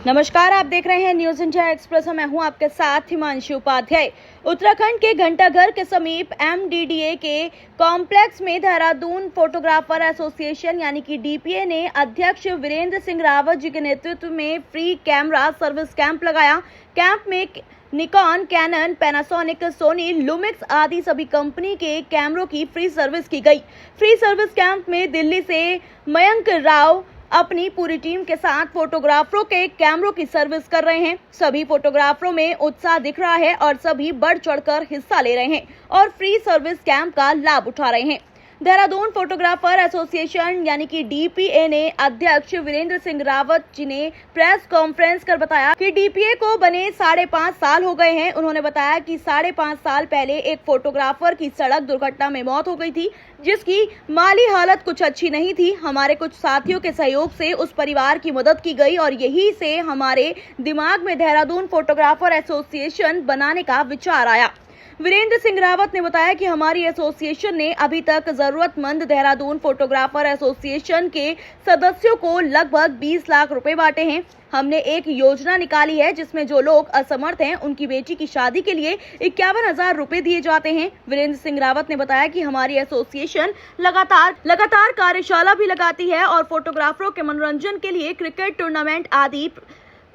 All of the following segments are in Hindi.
नमस्कार, आप देख रहे हैं न्यूज इंडिया एक्सप्रेस। मैं हूं आपके साथ हिमांशु उपाध्याय। उत्तराखंड के घंटाघर के समीप एमडीडीए के कॉम्प्लेक्स में देहरादून फोटोग्राफर एसोसिएशन यानी कि डीपीए ने अध्यक्ष वीरेंद्र सिंह रावत जी के नेतृत्व में फ्री कैमरा सर्विस कैंप लगाया। कैंप में Nikon, Canon, Panasonic, Sony, Lumix आदि सभी कंपनी के कैमरों की फ्री सर्विस की गई। फ्री सर्विस कैंप में दिल्ली से मयंक राव अपनी पूरी टीम के साथ फोटोग्राफरों के कैमरों की सर्विस कर रहे हैं। सभी फोटोग्राफरों में उत्साह दिख रहा है और सभी बढ़ चढ़कर हिस्सा ले रहे हैं और फ्री सर्विस कैंप का लाभ उठा रहे हैं। देहरादून फोटोग्राफर एसोसिएशन यानी कि डीपीए ने अध्यक्ष वीरेंद्र सिंह रावत जी ने प्रेस कॉन्फ्रेंस कर बताया कि डीपीए को बने 5.5 साल हो गए हैं। उन्होंने बताया कि 5.5 साल पहले एक फोटोग्राफर की सड़क दुर्घटना में मौत हो गई थी, जिसकी माली हालत कुछ अच्छी नहीं थी। हमारे कुछ साथियों के सहयोग से उस परिवार की मदद की गई और यही से हमारे दिमाग में देहरादून फोटोग्राफर एसोसिएशन बनाने का विचार आया। वीरेंद्र सिंह रावत ने बताया कि हमारी एसोसिएशन ने अभी तक जरूरतमंद देहरादून फोटोग्राफर एसोसिएशन के सदस्यों को लगभग 20 लाख रुपए बांटे हैं। हमने एक योजना निकाली है जिसमें जो लोग असमर्थ हैं उनकी बेटी की शादी के लिए 51,000 रुपए दिए जाते हैं। वीरेंद्र सिंह रावत ने बताया कि हमारी एसोसिएशन लगातार कार्यशाला भी लगाती है और फोटोग्राफरों के मनोरंजन के लिए क्रिकेट टूर्नामेंट आदि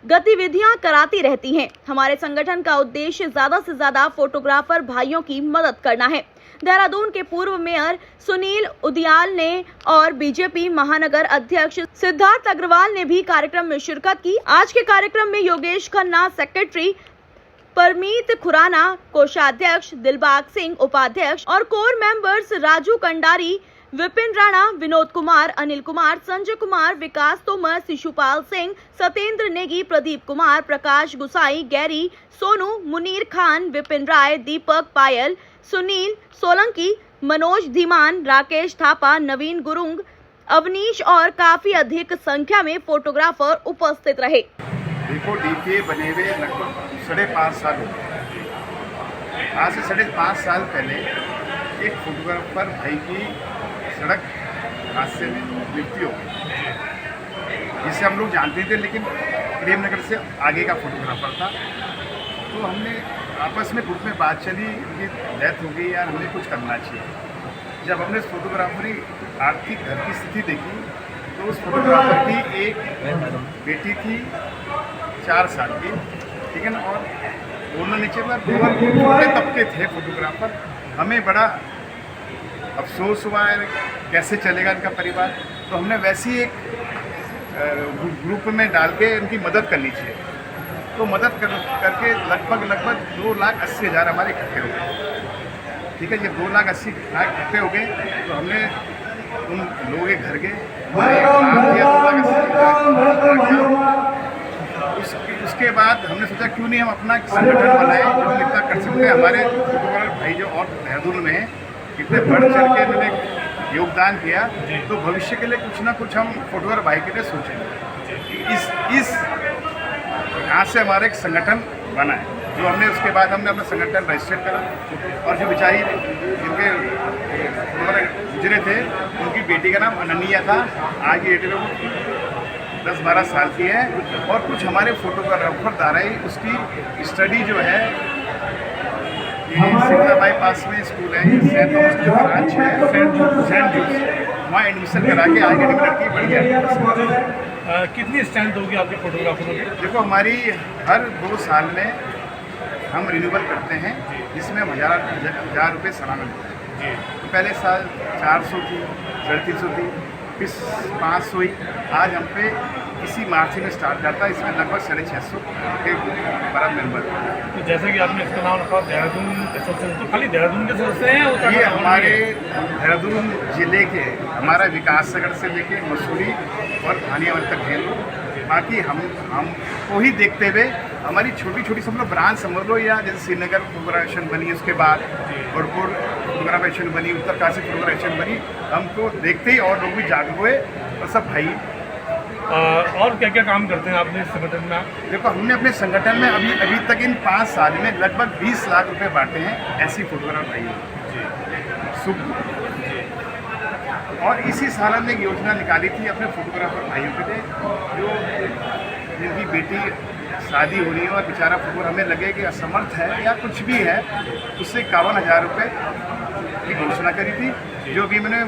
गतिविधियां कराती रहती हैं। हमारे संगठन का उद्देश्य ज्यादा से ज्यादा फोटोग्राफर भाइयों की मदद करना है। देहरादून के पूर्व मेयर सुनील उदियाल ने और बीजेपी महानगर अध्यक्ष सिद्धार्थ अग्रवाल ने भी कार्यक्रम में शिरकत की। आज के कार्यक्रम में योगेश खन्ना सेक्रेटरी, परमीत खुराना कोषाध्यक्ष, दिलबाग सिंह उपाध्यक्ष और कोर मेंबर्स राजू कंडारी, विपिन राणा, विनोद कुमार, अनिल कुमार, संजय कुमार, विकास तोमर, शिशुपाल सिंह, सत्येंद्र नेगी, प्रदीप कुमार, प्रकाश गुसाई, गैरी, सोनू, मुनीर खान, विपिन राय, दीपक पायल, सुनील सोलंकी, मनोज धीमान, राकेश थापा, नवीन गुरुंग, अवनीश और काफी अधिक संख्या में फोटोग्राफर उपस्थित रहे। देखो, डीपीए बने हुए लगभग 5.5 साल हो गए। आज से 5.5 साल पहले एक फोटोग्राफर भाई की सड़क हादसे में मृत्यु हो गई, जिसे हम लोग जानते थे, लेकिन प्रेमनगर से आगे का फोटोग्राफर था। तो हमने आपस में ग्रुप में बात चली कि डेथ हो गई यार, हमें कुछ करना चाहिए। जब हमने फोटोग्राफरी आर्थिक घर की स्थिति देखी तो उस फोटोग्राफर की एक बेटी थी 4 साल की, ठीक है ना, और दोनों नीचे पर छोटे तबके थे फोटोग्राफर। हमें बड़ा अफसोस हुआ है कैसे चलेगा इनका परिवार। तो हमने वैसी एक ग्रुप में डाल के इनकी मदद करनी चाहिए। तो मदद करके लगभग 2,80,000 हमारे इकट्ठे हो गए, ठीक है। ये 2,80,000 इकट्ठे हो गए तो हमने उन लोगों के घर गए, उसके बाद हमने सोचा क्यों नहीं हम अपना संगठन बनाएं जो हम इतना कर सकते हैं। हमारे फोटोग्राफर भाई जो और देहरादून में हैं, इतने बढ़ चढ़ के इन्होंने योगदान किया, तो भविष्य के लिए कुछ ना कुछ हम फोटोग्राफर भाई के लिए सोचेंगे। इस यहाँ से हमारा एक संगठन बना है जो हमने, उसके बाद हमने अपना संगठन रजिस्टर्ड करा और जो बेचारी जिनके गुजरे थे उनकी बेटी का नाम अनन्या था। आज ये 10-12 साल की है। और कुछ हमारे फोटोग्राफर द्वारा ही उसकी स्टडी जो है, सिमला बाईपास में स्कूल है, सेंट थॉमस की ब्रांच है, सेंट जूस, वहाँ एडमिशन करा के आगे लड़की बढ़ गया। कितनी स्ट्रेंथ होगी आपके फोटोग्राफरों की? देखो, हमारी हर 2 साल में हम रिन्यूअल करते हैं, जिसमें हम 1,000 रुपये सालाना मिलते हैं। तो पहले साल 400 थी, 350 थी, फिर 500 हुई। आज हम पे इसी मार्च में स्टार्ट करता है, इसमें लगभग 650 के बड़ा मेंबर। तो जैसे कि आपने इसका नाम रखा देहरादून एसोसिएशन, तो खाली देहरादून के सदस्य हैं? ये हमारे देहरादून जिले के, हमारा विकास नगर से लेके मसूरी और भानियावल तक हैं लोग। बाकी हमको ही देखते हुए हमारी छोटी छोटी सब लोग ब्रांच समझ लो, या जैसे श्रीनगर फोटोग्राफेशन बनी, उसके बाद गोरखपुर फोटोग्राफेशन बनी, उत्तरकाशी फोटोग्राफेशन बनी, हमको देखते ही और लोग भी जागरूक हुए और सब भाई। और क्या क्या काम करते हैं आपने इस संगठन में? देखो, हमने अपने संगठन में अभी तक इन 5 साल में लगभग 20 लाख रुपए बांटे हैं ऐसी फोटोग्राफर भाई शुभ। और इसी साल हमने एक योजना निकाली थी अपने फोटोग्राफर भाइयों के लिए, जो जिनकी बेटी शादी हो रही है और बेचारा फोटोग्राफर हमें लगे कि असमर्थ है या कुछ भी है, उससे 51,000 रुपये की घोषणा करी थी, जो भी मैंने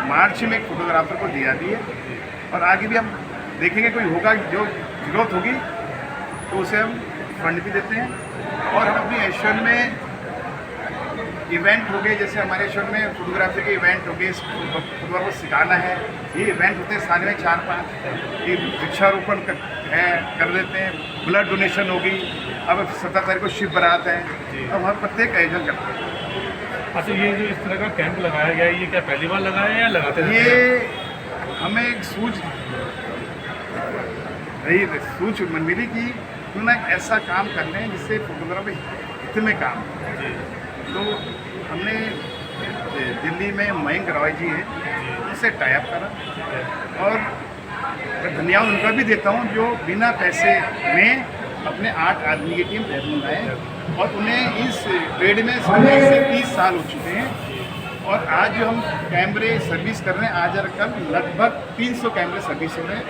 मार्च में एक फोटोग्राफर को दिया दी है। और आगे भी हम देखेंगे, कोई होगा जो जरूरत होगी तो उसे हम फंड भी देते हैं। और हम अपनी एशियन में इवेंट हो गए, जैसे हमारे एशियन में फोटोग्राफी के इवेंट हो गए, फोटोग्राफर को सिखाना है, ये इवेंट होते हैं साल में 4-5, ये वृक्षारोपण कर देते हैं, ब्लड डोनेशन होगी, अब 17 तारीख को शिव बारात है, अब हर प्रत्येक आयोजन करते हैं। अच्छा, ये जो इस तरह का कैंप लगाया गया है, ये क्या पहली बार लगाया है या लगाते हैं? ये हमें एक सूझ मिली कि क्यों ना ऐसा काम कर लें जिससे फोटोग्राफी हित में काम हो। तो हमने दिल्ली में मयंक रॉय जी हैं, उनसे टाई अप करा और मैं धन्यवाद उनका भी देता हूँ जो बिना पैसे में अपने 8 आदमी की टीम देहरादून आए और उन्हें इस ट्रेड में से 30 साल हो चुके हैं। और आज जो हम कैमरे सर्विस कर रहे हैं, आज और कल लगभग 300 कैमरे सर्विस हो रहे हैं।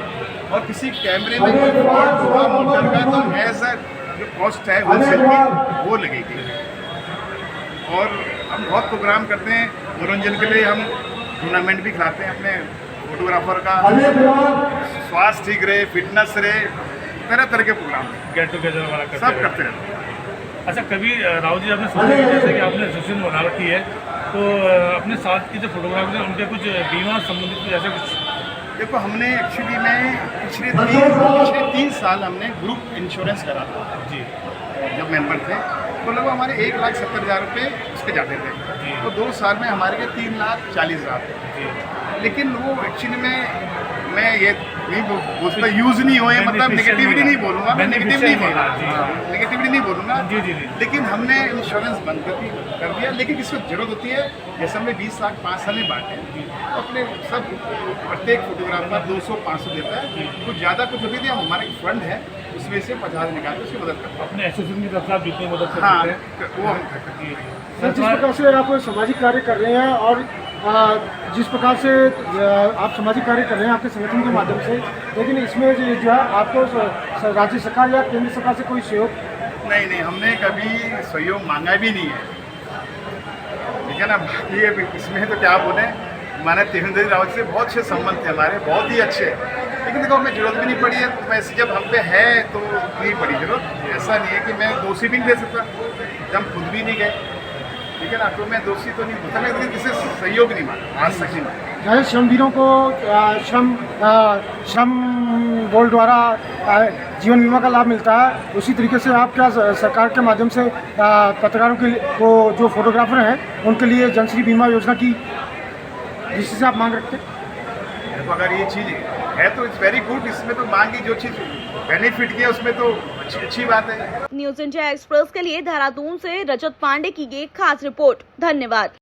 और किसी कैमरे में कोई फॉल्ट हुआ मोटर का तो ऐसा जो कॉस्ट है होलसेल की वो लगेगी। और हम बहुत प्रोग्राम करते हैं मनोरंजन के लिए, हम टूर्नामेंट भी खिलाते हैं अपने फोटोग्राफर का, स्वास्थ्य ठीक रहे, फिटनेस रहे, तरह तरह के प्रोग्राम गेट टुगेदर वाला सब करते रहते हैं। अच्छा, कभी राहुल जी आपने सोचा कि जैसे कि आपने एसोसिएशन बना रखी है, तो अपने साथ के जो फोटोग्राफर हैं उनके कुछ बीमा संबंधित कुछ ऐसा कुछ? देखो, हमने एक्चुअली में पिछले 3 साल हमने ग्रुप इंश्योरेंस करा था जी, जब मेंबर थे, तो लगभग हमारे 1,70,000 रुपये उसके जाते थे। तो 2 साल में हमारे के 3,40,000। लेकिन वो एक्चुअली में मैं ये नहीं बोलता यूज़ नहीं हुए, मतलब नेगेटिविटी नहीं बोलूँगा, मैं नेगेटिविटी नहीं बोलूँगा। जी। लेकिन हमने इंश्योरेंस बंद कर दिया। लेकिन किसी को जरूरत होती है, जैसे हमने 20 लाख 5 साल में बांटे, तो अपने सब प्रत्येक फोटोग्राफर 200-500 देता है। कुछ ज़्यादा कुछ होती थी, हमारा एक फंड है, उसमें से 50 निकाल के उसकी मदद करते हैं। अपने एसोसिएशन की तरफ से आप जितनी मदद कर हाँ, सकते हैं वो हम करते हैं। सर, जिस प्रकार से आप सामाजिक कार्य कर रहे हैं और जिस प्रकार से आप सामाजिक कार्य कर रहे हैं आपके संगठन के माध्यम से, लेकिन इसमें जो है आपको राज्य सरकार या केंद्र सरकार से कोई सहयोग? नहीं, हमने कभी सहयोग मांगा भी नहीं है, ठीक है ना। बाकी अभी इसमें तो क्या बोले, हमारे त्रिवेंद्र रावत से बहुत अच्छे संबंध थे हमारे, बहुत ही अच्छे। लेकिन देखो, हमें जरूरत भी नहीं पड़ी है, तो वैसे जब हम पे है तो नहीं पड़ी जरूरत। ऐसा नहीं है कि मैं दोषी भी नहीं दे सकता, जब हम खुद भी नहीं गए, ठीक है ना, तो मैं दोषी तो नहीं होता, लेकिन किसी सहयोग नहीं मांगा आज तक नहीं। जैसे श्रमवीरों को श्रम बोर्ड द्वारा जीवन बीमा का लाभ मिलता है, उसी तरीके से आप क्या सरकार के माध्यम से पत्रकारों के को जो फोटोग्राफर हैं उनके लिए जनश्री बीमा योजना की जिससे आप मांग रखते हैं? तो अगर ये चीज़ है तो इट्स वेरी गुड। इसमें तो मांगी जो चीज़ बेनिफिट किया उसमें तो अच्छी बात है। न्यूज़ इंडिया एक्सप्रेस के लिए देहरादून से रजत पांडे की ये खास रिपोर्ट। धन्यवाद।